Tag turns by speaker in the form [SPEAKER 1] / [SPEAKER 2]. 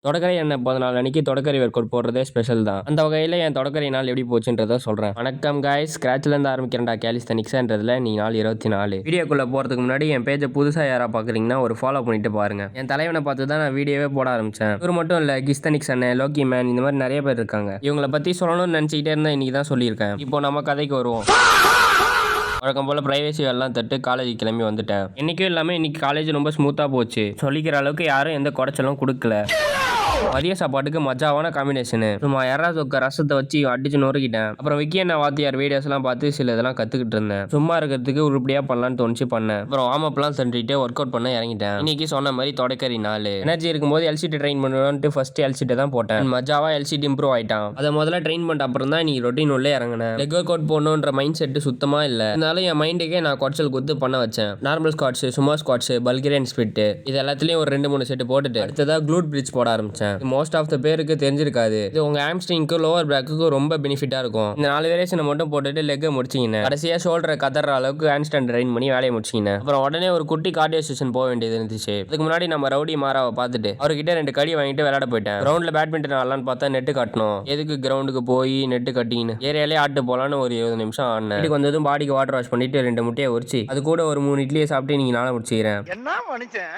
[SPEAKER 1] தொடக்கரை என்ன பிறந்தநாள் அன்னைக்கு தொடக்கரை ஒர்க் அவுட் போடுறதே ஸ்பெஷல் தான். அந்த வகையில் என் தொடக்கரை நாள் எப்படி போச்சுன்றதை சொல்கிறேன். வணக்கம் காய்ஸ், ஸ்க்ராட்ச்லேருந்து ஆரம்பிக்கிறேன்டா கேலிஸ்தனிக்ஸ்ன்றதுல நீ நாள் 24. வீடியோக்குள்ளே போகிறதுக்கு முன்னாடி என் பேஜை புதுசாக யாராவது பார்க்குறீங்கன்னா ஒரு ஃபாலோ பண்ணிட்டு பாருங்க. என் தலைவனை பார்த்து தான் நான் வீடியோவே போட ஆரம்பித்தேன். இவர் மட்டும் இல்லை, கிஸ்தனிக்ஸ் அண்ணன், லோக்கி மேன், இந்த மாதிரி நிறைய பேர் இருக்காங்க. இவங்களை பற்றி சொல்லணும்னு நினச்சிக்கிட்டே இருந்தால் இன்றைக்கி தான் சொல்லியிருக்கேன். இப்போ நம்ம கதைக்கு வருவோம். வழக்கம் போல் ப்ரைவேசி எல்லாம் தட்டு காலேஜ் கிளம்பி வந்துட்டேன். என்றைக்கும் இல்லாமல் இன்றைக்கி காலேஜ் ரொம்ப ஸ்மூத்தாக போச்சு. சொல்லிக்கிற அளவுக்கு யாரும் எந்த குறைச்சலும் கொடுக்கல. மதிய சாப்பாட்டுக்கு மஜாவான காம்பினேஷனு. சும்மா யாராவது சொக்க ரசத்தை வச்சு அடிச்சு நொறுக்கிட்டேன். அப்புறம் விக்கி என்ன வாத்தியார் வீடியோஸ்லாம் பார்த்து சில இதெல்லாம் கற்றுக்கிட்டு இருந்தேன். சும்மா இருக்கிறதுக்கு உருப்படியாக பண்ணலான்னு தோணுச்சு பண்ணேன். அப்புறம் வார்ம்அப்லாம் தண்டிட்டு ஒர்க் அவுட் பண்ண இறங்கிட்டேன். இன்னைக்கு சொன்ன மாதிரி தொடக்கறி நாள். எனர்ஜி இருக்கும்போது எல்சிடி ட்ரெயின் பண்ணுவோன்ட்டு ஃபர்ஸ்ட் எல்சிடி தான் போட்டேன். மஜாவா எல்சிடி இம்ப்ரூவ் ஆயிட்டான். அதை முதல்ல ட்ரெயின் பண்ணிட்ட அப்புறம் தான் இன்னைக்கு ரொட்டீன் உள்ளே இறங்கினேன். லெக் ஒர்க் அவுட் போடணுன்ற மைண்ட் செட்டு சுத்தமாக இல்லை. அதனால என் மைண்டுக்கே நான் குறைச்சல் கொடுத்து பண்ண வச்சேன். நார்மல் ஸ்குவாட்ஸ், சும்மா ஸ்குவாட்ஸ், பல்கேரியன் ஸ்பிட், இது எல்லாத்துலேயும் ஒரு 2-3 செட்டு போட்டுட்டு அடுத்ததாக க்ளூட் பிரிட்ஜ் போட ஆரம்பிச்சேன். மோஸ்ட் ஆஃப் த பேருக்கு தெரிஞ்சிருக்காது. இது உங்க ஹாம்ஸ்ட்ரிங்க்கு லோவர் பேக்குக்கு ரொம்ப பெனிஃபிட்டா இருக்கும். இந்த 4 வேரியேஷனை மட்டும் போட்டுட்டு லெக்கை முடிச்சிங்க. கடைசியா ஷோல்டரை கதற அளவுக்கு ஹேண்ட் ஸ்டாண்ட் ட்ரெயின் பண்ணி வேலையை முடிச்சிங்க. அப்புறம் உடனே ஒரு குட்டி கார்டியோ செஷன் போக வேண்டியது இருந்துச்சு. அதுக்கு முன்னாடி நம்ம ரவுடி மாராவை பார்த்துட்டு அவர்கிட்ட 2 கடி வாங்கிட்டு விளையாட போயிட்டேன். கிரவுண்ட்ல பேட்மிண்டன் ஆடலான்னு பார்த்தா நெட்டு கட்டணும். எதுக்கு கிரவுண்டுக்கு போய் நெட்டு கட்டின்னு ஏரியாலே ஆட்டு போலான்னு ஒரு 20 நிமிஷம் ஆடினேன். வீட்டுக்கு வந்ததும் பாடிக்கு வாட்டர் வாஷ் பண்ணிட்டு 2 முட்டையை உரிச்சு அது கூட ஒரு 3 இட்லியை சாப்பிட்டு நீங்க நாளை முடிச்சுக்கிறேன். என்ன மனுஷன்